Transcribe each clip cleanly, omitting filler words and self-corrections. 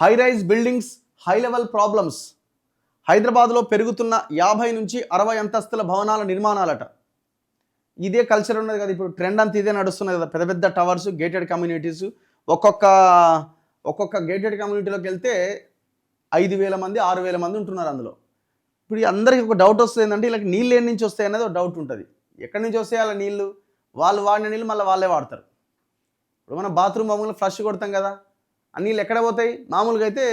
High rise buildings, high level problems. హైదరాబాద్లో పెరుగుతున్న 50 నుంచి 60 అంతస్తుల భవనాల నిర్మాణాలట. ఇదే కల్చర్ ఉన్నది కదా, ఇప్పుడు ట్రెండ్ అంతా ఇదే నడుస్తున్నది కదా. పెద్ద పెద్ద టవర్స్, గేటెడ్ కమ్యూనిటీస్. ఒక్కొక్క గేటెడ్ కమ్యూనిటీలోకి వెళ్తే 5,000 మంది 6,000 మంది ఉంటున్నారు అందులో. ఇప్పుడు అందరికీ ఒక డౌట్ వస్తుంది ఏంటంటే, వీళ్ళకి నీళ్ళు ఏం నుంచి వస్తాయి అనేది ఒక డౌట్ ఉంటుంది. ఎక్కడి నుంచి వస్తాయి అలా నీళ్ళు? వాళ్ళు వాడిన నీళ్ళు మళ్ళీ వాళ్ళే వాడతారు. ఇప్పుడు మనం బాత్రూమ్ మామూలుగా ఫ్లష్ కొడతాం కదా, ఆ నీళ్ళు ఎక్కడ పోతాయి? మామూలుగా అయితే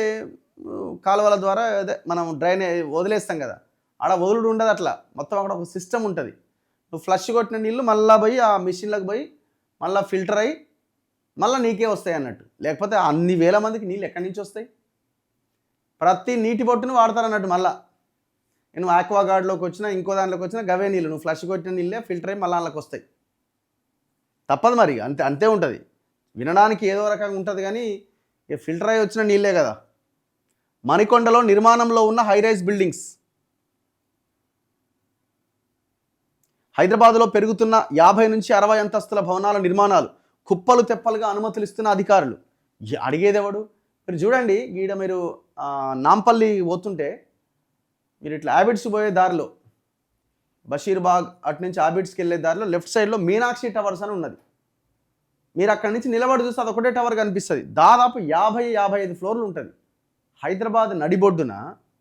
కాలువల ద్వారా అదే మనం డ్రైనేజ్ వదిలేస్తాం కదా, ఆడ వదులుడు ఉండదు. అట్లా మొత్తం అక్కడ ఒక సిస్టమ్ ఉంటుంది. నువ్వు ఫ్లష్ కొట్టిన నీళ్ళు మళ్ళీ పోయి ఆ మిషన్లకు పోయి మళ్ళీ ఫిల్టర్ అయ్యి మళ్ళీ నీకే వస్తాయి అన్నట్టు. లేకపోతే అన్ని వేల మందికి నీళ్ళు ఎక్కడి నుంచి వస్తాయి? ప్రతి నీటి బొట్టును వాడతారు అన్నట్టు. మళ్ళీ నువ్వు ఆక్వా గార్డ్లోకి వచ్చినా ఇంకో దాంట్లోకి వచ్చినా గవే నీళ్ళు, నువ్వు ఫ్లష్ కొట్టిన నీళ్ళే ఫిల్టర్ అయ్యి మళ్ళీ అందులోకి వస్తాయి. తప్పదు మరి, అంతే ఉంటుంది. వినడానికి ఏదో రకంగా ఉంటుంది కానీ ఫిల్టర్ అయ్యి వచ్చిన నీళ్ళే కదా. మణికొండలో నిర్మాణంలో ఉన్న హైరైజ్ బిల్డింగ్స్. హైదరాబాద్లో పెరుగుతున్న 50 నుంచి 60 అంతస్తుల భవనాల నిర్మాణాలు కుప్పలు తెప్పలుగా అనుమతులు ఇస్తున్న అధికారులు. అడిగేదేవాడు? మీరు చూడండి, ఈడ మీరు నాంపల్లి పోతుంటే మీరు ఇట్లా హ్యాబిట్స్ పోయే దారిలో, బషీర్బాగ్ అటు నుంచి హ్యాబిట్స్కి వెళ్ళే దారిలో లెఫ్ట్ సైడ్లో మీనాక్షి టవర్స్ అని ఉన్నది. మీరు అక్కడి నుంచి నిలబడి చూస్తే అది ఒకటే టవర్ కనిపిస్తుంది. దాదాపు 50-55 ఫ్లోర్లు ఉంటుంది. హైదరాబాద్ నడిబొడ్డున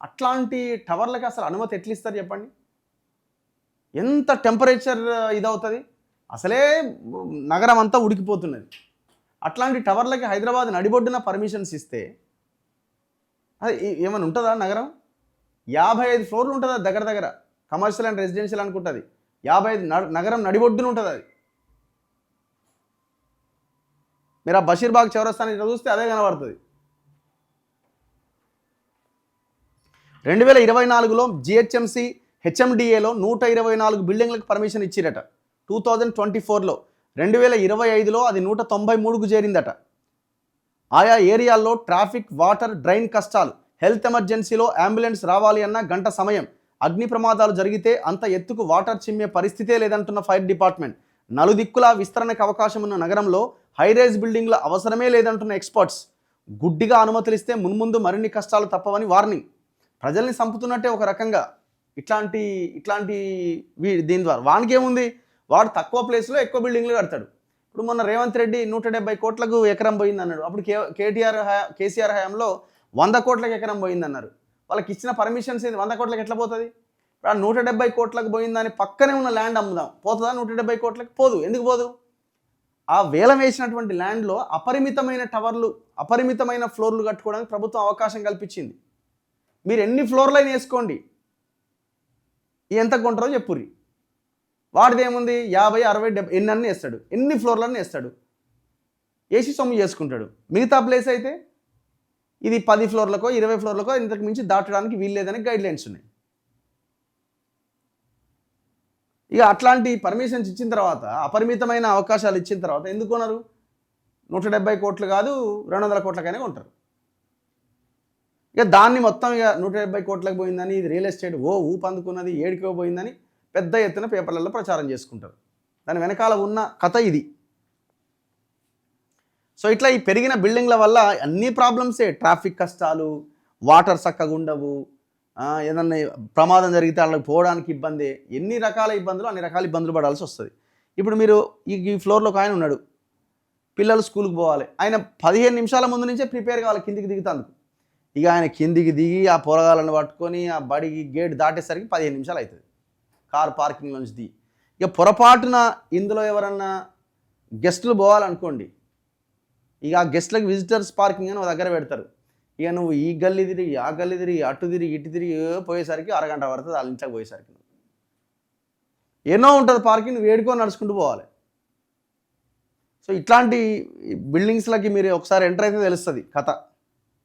అట్లాంటి టవర్లకి అసలు అనుమతి ఎట్లా ఇస్తారు చెప్పండి? ఎంత టెంపరేచర్ ఇదవుతుంది, అసలే నగరం అంతా ఉడికిపోతున్నది. అట్లాంటి టవర్లకి హైదరాబాద్ నడిబొడ్డున పర్మిషన్స్ ఇస్తే అది ఏమైనా ఉంటుందా నగరం? 55 ఫ్లోర్లు ఉంటుంది అది, దగ్గర కమర్షియల్ అండ్ రెసిడెన్షియల్ అనుకుంటుంది. 55 నగరం నడిబొడ్డున ఉంటుంది అది. మీరు ఆ బషీర్బాగ్ చౌరస్తాని ఇట్లా చూస్తే అదే కనబడుతుంది. 2024లో జిహెచ్ఎంసీ హెచ్ఎండిఏలో 124 బిల్డింగ్లకు పర్మిషన్ ఇచ్చిరట. 2024లో 2025లో అది 193కు చేరిందట. ఆయా ఏరియాల్లో ట్రాఫిక్, వాటర్, డ్రైన్ కష్టాలు, హెల్త్ ఎమర్జెన్సీలో అంబులెన్స్ రావాలి అన్న గంట సమయం, అగ్ని ప్రమాదాలు జరిగితే అంత ఎత్తుకు వాటర్ చిమ్మే పరిస్థితే లేదంటున్న ఫైర్ డిపార్ట్మెంట్. నలుదిక్కుల విస్తరణకు అవకాశం ఉన్న నగరంలో హైరైజ్ బిల్డింగ్ల అవసరమే లేదంటున్న ఎక్స్పర్ట్స్. గుడ్డిగా అనుమతులు ఇస్తే మున్ముందు మరిన్ని కష్టాలు తప్పవని వార్నింగ్. ప్రజల్ని చంపుతున్నట్టే ఒక రకంగా ఇట్లాంటి దీని ద్వారా. వానికి ఏముంది, వాడు తక్కువ ప్లేస్లో ఎక్కువ బిల్డింగ్లు కడతాడు. ఇప్పుడు మొన్న రేవంత్ రెడ్డి 170 కోట్లకు ఎకరం పోయింది అన్నాడు. అప్పుడు కేసీఆర్ హయాంలో 100 కోట్లకు ఎకరం పోయింది అన్నారు. వాళ్ళకి ఇచ్చిన పర్మిషన్స్ ఏంది? 100 కోట్లకు ఎట్లా పోతుంది? ఇప్పుడు 170 కోట్లకు పోయిందని పక్కనే ఉన్న ల్యాండ్ అమ్ముదాం, పోతుందా? 170 కోట్లకు పోదు. ఎందుకు పోదు? ఆ వేలం వేసినటువంటి ల్యాండ్లో అపరిమితమైన టవర్లు, అపరిమితమైన ఫ్లోర్లు కట్టుకోవడానికి ప్రభుత్వం అవకాశం కల్పించింది. మీరు ఎన్ని ఫ్లోర్లైనా వేసుకోండి, ఎంత కొంటారో చెప్పుర్రి. వాడిది ఏముంది? 50, 60, 70 ఎన్ని వేస్తాడు, ఎన్ని ఫ్లోర్లన్నీ వేస్తాడు, వేసి సొమ్ము చేసుకుంటాడు. మిగతా ప్లేస్ అయితే ఇది 10 ఫ్లోర్లకో 20 ఫ్లోర్లకో ఇంతకు మించి దాటడానికి వీల్లేదని గైడ్లైన్స్ ఉన్నాయి. ఇక అట్లాంటి పర్మిషన్స్ ఇచ్చిన తర్వాత, అపరిమితమైన అవకాశాలు ఇచ్చిన తర్వాత ఎందుకు కొనరు? 170 కోట్లు కాదు 200 కోట్లకైనా కొంటారు. ఇక దాన్ని మొత్తం ఇక 170 కోట్లకు పోయిందని, ఇది రియల్ ఎస్టేట్ ఊపు అందుకున్నది, ఏడుకో పోయిందని పెద్ద ఎత్తున పేపర్లలో ప్రచారం చేసుకుంటారు. దాని వెనకాల ఉన్న కథ ఇది. సో ఇట్లా ఈ పెరిగిన బిల్డింగ్ల వల్ల అన్ని ప్రాబ్లమ్సే. ట్రాఫిక్ కష్టాలు, వాటర్ చక్కగా ఉండవు, ఏదన్నా ప్రమాదం జరిగితే వాళ్ళకి పోవడానికి ఇబ్బంది, ఎన్ని రకాల ఇబ్బందులు, అన్ని రకాల ఇబ్బందులు పడాల్సి వస్తుంది. ఇప్పుడు మీరు ఈ ఫ్లోర్లో ఒక ఆయన ఉన్నాడు, పిల్లలు స్కూల్కి పోవాలి, ఆయన 15 నిమిషాల ముందు నుంచే ప్రిపేర్ కావాలి కిందికి దిగుతాందుకు. ఇక ఆయన కిందికి దిగి ఆ పోరగాళ్ళని పట్టుకొని ఆ బడికి గేట్ దాటేసరికి 15 నిమిషాలు అవుతుంది. కార్ పార్కింగ్ నుంచి దిగి ఇక పొరపాటున ఇందులో ఎవరన్నా గెస్టులు పోవాలనుకోండి, ఇక ఆ గెస్ట్లకు విజిటర్స్ పార్కింగ్ అని ఒక దగ్గర పెడతారు. ఇక నువ్వు ఈ గల్లీ తిరిగి ఆ గల్లీ తిరిగి అటు తిరిగి ఇటు తిరిగి పోయేసరికి అరగంట పడుతుంది. వాళ్ళ ఇంట్లోకి పోయేసరికి ఎన్నో ఉంటుంది పార్కింగ్, నువ్వు వేడుకొని నడుచుకుంటూ పోవాలి. సో ఇట్లాంటి బిల్డింగ్స్లకి మీరు ఒకసారి ఎంటర్ అయితే తెలుస్తుంది కథ.